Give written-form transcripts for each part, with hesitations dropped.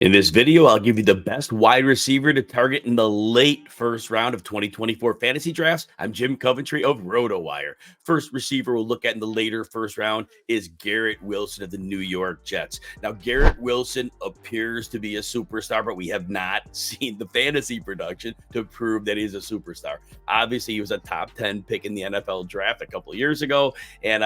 In this video, I'll give you the best wide receiver to target in the late first round of 2024 fantasy drafts. I'm Jim Coventry of RotoWire. First receiver we'll look at in the later first round is Garrett Wilson of the New York Jets. Now, Garrett Wilson appears to be a superstar, but we have not seen the fantasy production to prove that he's a superstar. Obviously, he was a top 10 pick in the NFL draft a couple of years ago, and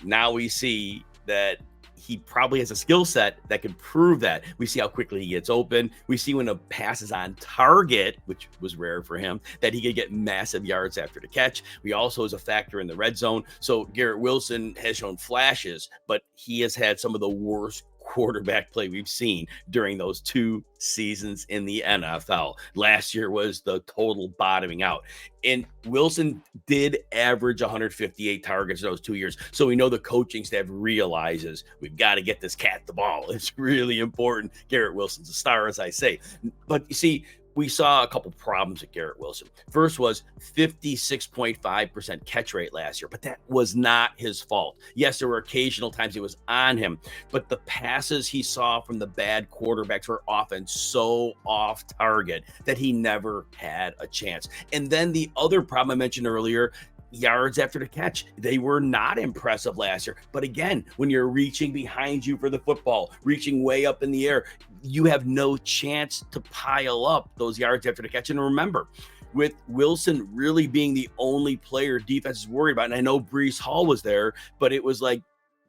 now we see that he probably has a skill set that can prove that. We see how quickly he gets open. We see when a pass is on target, which was rare for him, that he could get massive yards after the catch. We also is a factor in the red zone. So Garrett Wilson has shown flashes, but he has had some of the worst quarterback play we've seen during those 2 seasons in the NFL. Last year was the total bottoming out. And Wilson did average 158 targets in those 2 years. So we know the coaching staff realizes we've got to get this cat the ball. It's really important. Garrett Wilson's a star, as I say. But you see, we saw a couple problems with Garrett Wilson. First was 56.5% catch rate last year, but that was not his fault. Yes, there were occasional times it was on him, but the passes he saw from the bad quarterbacks were often so off target that he never had a chance. And then the other problem I mentioned earlier, yards after the catch, they were not impressive last year. But again, when you're reaching behind you for the football, reaching way up in the air, you have no chance to pile up those yards after the catch. And remember, with Wilson really being the only player defense is worried about, and I know Breece Hall was there, but it was like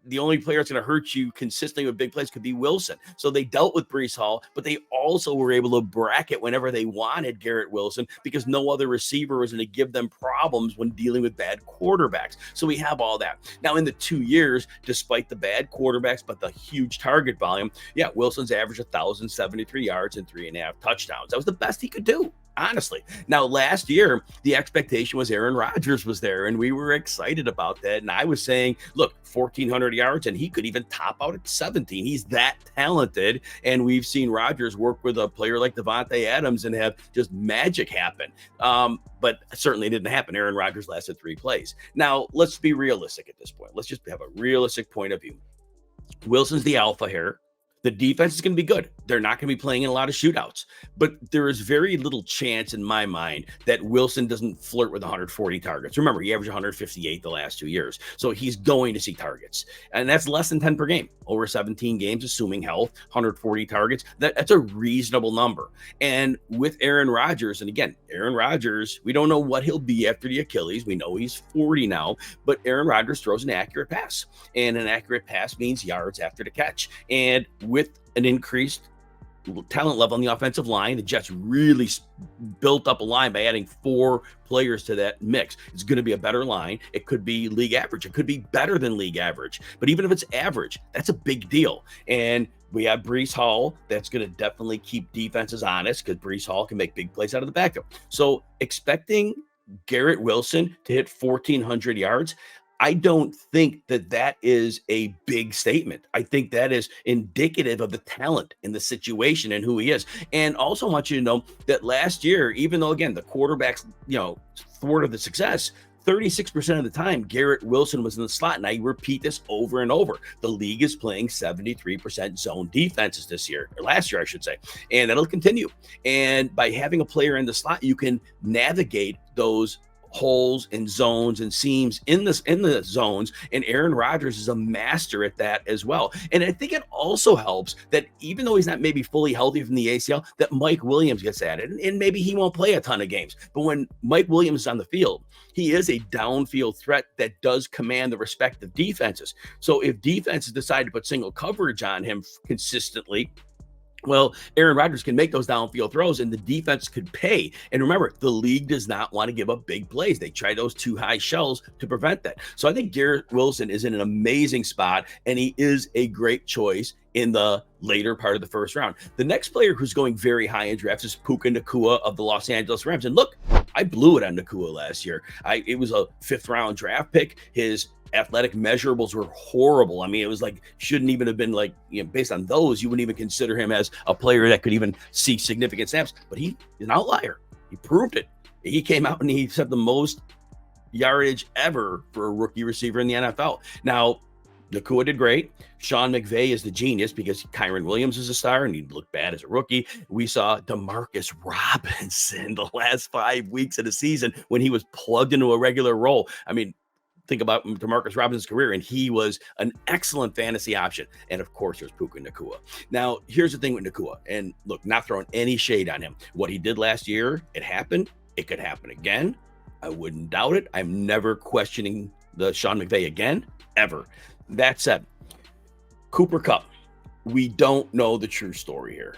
the only player that's going to hurt you consistently with big plays could be Wilson. So they dealt with Breece Hall, but they also were able to bracket whenever they wanted Garrett Wilson because no other receiver was going to give them problems when dealing with bad quarterbacks. So we have all that. Now, in the 2 years, despite the bad quarterbacks, but the huge target volume, Wilson's averaged 1,073 yards and 3.5 touchdowns. That was the best he could do, honestly. Now, last year, the expectation was Aaron Rodgers was there, and we were excited about that. And I was saying, look, 1,400 yards, and he could even top out at 17. He's that talented, and we've seen Rodgers work with a player like Devontae Adams and have just magic happen. But certainly didn't happen. Aaron Rodgers lasted 3 plays. Now, let's be realistic at this point. Let's just have a realistic point of view. Wilson's the alpha here. The defense is going to be good. They're not going to be playing in a lot of shootouts, but there is very little chance in my mind that Wilson doesn't flirt with 140 targets. Remember, he averaged 158 the last 2 years. So he's going to see targets, and that's less than 10 per game over 17 games, assuming health, 140 targets. That's a reasonable number. And with Aaron Rodgers, and again, Aaron Rodgers, we don't know what he'll be after the Achilles. We know he's 40 now, but Aaron Rodgers throws an accurate pass, and an accurate pass means yards after the catch. And with an increased talent level on the offensive line, the Jets really built up a line by adding 4 players to that mix. It's going to be a better line. It could be league average. It could be better than league average. But even if it's average, that's a big deal. And we have Breece Hall. That's going to definitely keep defenses honest because Breece Hall can make big plays out of the backfield. So expecting Garrett Wilson to hit 1,400 yards, I don't think that is a big statement. I think that is indicative of the talent and the situation and who he is. And also want you to know that last year, even though, again, the quarterbacks, thwarted the success, 36% of the time, Garrett Wilson was in the slot. And I repeat this over and over. The league is playing 73% zone defenses this year, or last year, I should say. And that'll continue. And by having a player in the slot, you can navigate those holes and zones and seams in the zones, and Aaron Rodgers is a master at that as well. And I think it also helps that even though he's not maybe fully healthy from the ACL, that Mike Williams gets added, and maybe he won't play a ton of games, but when Mike Williams is on the field, he is a downfield threat that does command the respect of defenses. So if defenses decide to put single coverage on him consistently, well, Aaron Rodgers can make those downfield throws, and the defense could pay. And remember, the league does not want to give up big plays. They try those too high shells to prevent that. So I think Garrett Wilson is in an amazing spot, and he is a great choice in the later part of the first round. The next player who's going very high in drafts is Puka Nacua of the Los Angeles Rams. And look, I blew it on Nacua last year. It was a 5th round draft pick. His athletic measurables were horrible. I mean, it was like, shouldn't even have been like, based on those, you wouldn't even consider him as a player that could even see significant snaps, but he's an outlier. He proved it. He came out and he set the most yardage ever for a rookie receiver in the NFL. Now, Nacua did great. Sean McVay is the genius because Kyron Williams is a star and he looked bad as a rookie. We saw DeMarcus Robinson the last 5 weeks of the season when he was plugged into a regular role. I mean, think about DeMarcus Robinson's career, and he was an excellent fantasy option. And of course, there's Puka Nacua. Now, here's the thing with Nacua, and look, not throwing any shade on him. What he did last year, it happened. It could happen again. I wouldn't doubt it. I'm never questioning the Sean McVay again, ever. That said, Cooper Kupp, we don't know the true story here.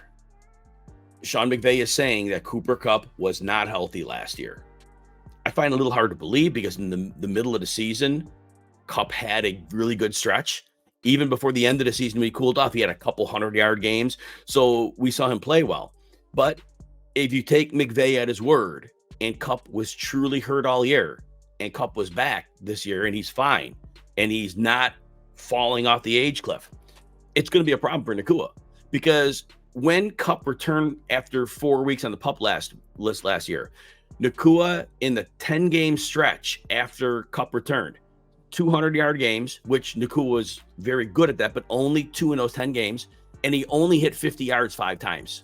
Sean McVay is saying that Cooper Kupp was not healthy last year. I find it a little hard to believe because in the middle of the season, Kupp had a really good stretch. Even before the end of the season, when he cooled off, he had a couple 100-yard games. So we saw him play well. But if you take McVay at his word, and Kupp was truly hurt all year, and Kupp was back this year, and he's fine, and he's not falling off the age cliff, it's going to be a problem for Nacua. Because when Kupp returned after 4 weeks on the PUP list last year, Nacua in the 10-game stretch after Kupp returned, 200-yard games, which Nacua was very good at that, but only 2 in those 10 games, and he only hit 50 yards 5 times.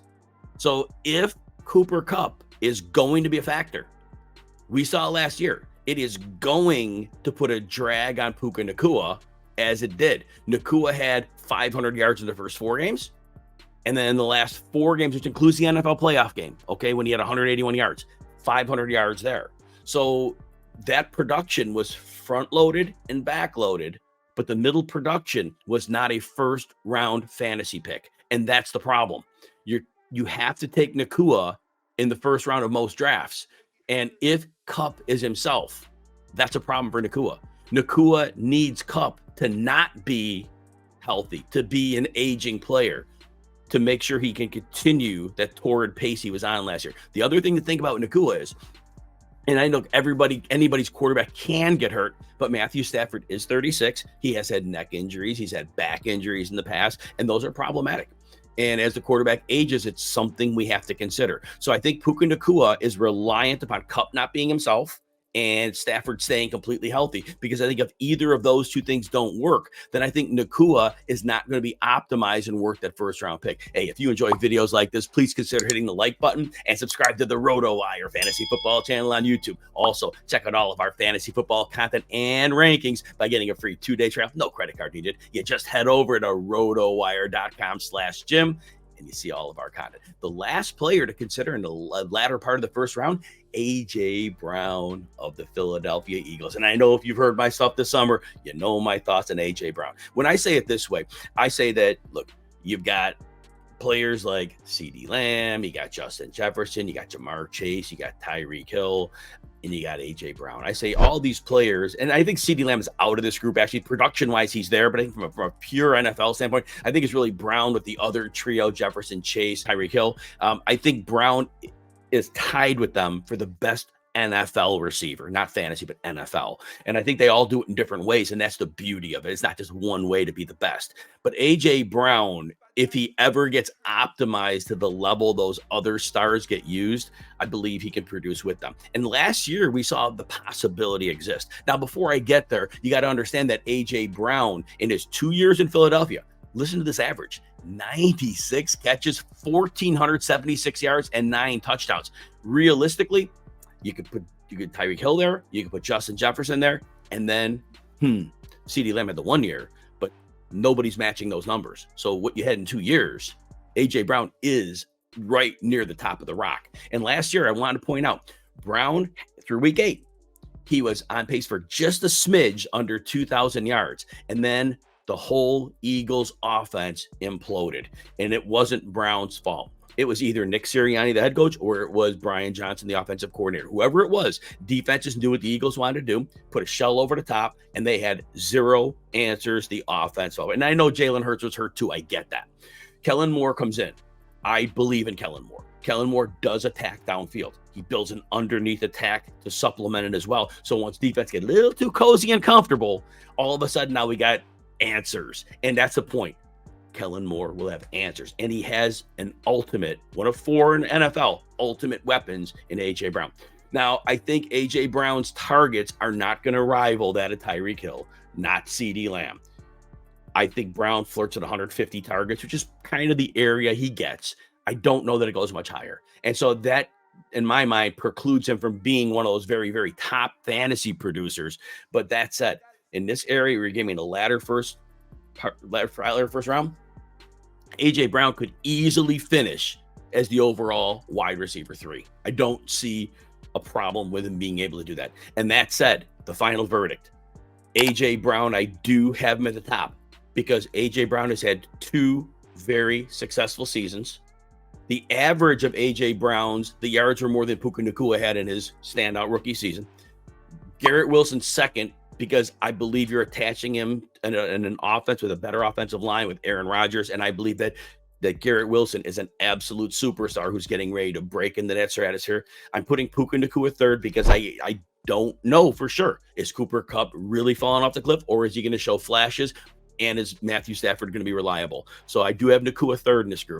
So if Cooper Kupp is going to be a factor, we saw last year, it is going to put a drag on Puka Nacua as it did. Nacua had 500 yards in the first 4 games, and then in the last 4 games, which includes the NFL playoff game, okay, when he had 181 yards, 500 yards there. So that production was front-loaded and back-loaded, but the middle production was not a first-round fantasy pick, and that's the problem. You have to take Nacua in the first round of most drafts, and if Kupp is himself, that's a problem for Nacua. Nacua needs Kupp to not be healthy, to be an aging player, to make sure he can continue that torrid pace he was on last year. The other thing to think about with Nacua is, and I know anybody's quarterback can get hurt, but Matthew Stafford is 36. He has had neck injuries. He's had back injuries in the past, and those are problematic. And as the quarterback ages, it's something we have to consider. So I think Puka Nacua is reliant upon Kupp not being himself and Stafford staying completely healthy, because I think if either of those two things don't work, then I think Nacua is not going to be optimized and worth that first round pick. Hey, if you enjoy videos like this, please consider hitting the like button and subscribe to the RotoWire Fantasy Football channel on YouTube. Also, check out all of our fantasy football content and rankings by getting a free 2-day trial. No credit card needed. You just head over to rotowire.com/Jim and you see all of our content. The last player to consider in the latter part of the first round, A.J. Brown of the Philadelphia Eagles. And I know if you've heard my stuff this summer, you know my thoughts on A.J. Brown. When I say it this way, I say that, look, you've got players like CeeDee Lamb, you got Justin Jefferson, you got Jamar Chase, you got Tyreek Hill, and you got A.J. Brown. I say all these players, and I think CeeDee Lamb is out of this group. Actually, production-wise, he's there, but I think from a pure NFL standpoint, I think it's really Brown with the other trio, Jefferson, Chase, Tyreek Hill. I think Brown is tied with them for the best NFL receiver, not fantasy, but NFL. And I think they all do it in different ways, and that's the beauty of it. It's not just one way to be the best. But A.J. Brown, if he ever gets optimized to the level those other stars get used, I believe he can produce with them. And last year, we saw the possibility exist. Now, before I get there, you got to understand that A.J. Brown, in his 2 years in Philadelphia, listen to this average: 96 catches, 1,476 yards, and 9 touchdowns. Realistically, you could Tyreek Hill there, you could put Justin Jefferson there, and then CeeDee Lamb had the 1 year, but nobody's matching those numbers. So what you had in 2 years, A.J. Brown is right near the top of the rock. And last year, I wanted to point out, Brown, through week 8, he was on pace for just a smidge under 2,000 yards. And then the whole Eagles offense imploded, and it wasn't Brown's fault. It was either Nick Sirianni, the head coach, or it was Brian Johnson, the offensive coordinator. Whoever it was, defenses knew what the Eagles wanted to do, put a shell over the top, and they had zero answers the offense. And I know Jalen Hurts was hurt too. I get that. Kellen Moore comes in. I believe in Kellen Moore. Kellen Moore does attack downfield. He builds an underneath attack to supplement it as well. So once defense get a little too cozy and comfortable, all of a sudden now we got answers. And that's the point. Kellen Moore will have answers, and he has an ultimate, one of 4 in NFL, ultimate weapons in A.J. Brown. Now, I think A.J. Brown's targets are not going to rival that of Tyreek Hill, not CeeDee Lamb. I think Brown flirts at 150 targets, which is kind of the area he gets. I don't know that it goes much higher. And so that, in my mind, precludes him from being one of those very, very top fantasy producers. But that said, in this area, we're giving a ladder first round. AJ Brown could easily finish as the overall wide receiver 3. I don't see a problem with him being able to do that. And that said, the final verdict, AJ Brown, I do have him at the top because AJ Brown has had 2 very successful seasons. The average of AJ Brown's, the yards were more than Puka Nacua had in his standout rookie season. Garrett Wilson second, because I believe you're attaching him in an offense with a better offensive line with Aaron Rodgers. And I believe that Garrett Wilson is an absolute superstar who's getting ready to break into that stratosphere. I'm putting Puka Nacua third because I don't know for sure. Is Cooper Kupp really falling off the cliff, or is he going to show flashes? And is Matthew Stafford going to be reliable? So I do have Nacua third in this group.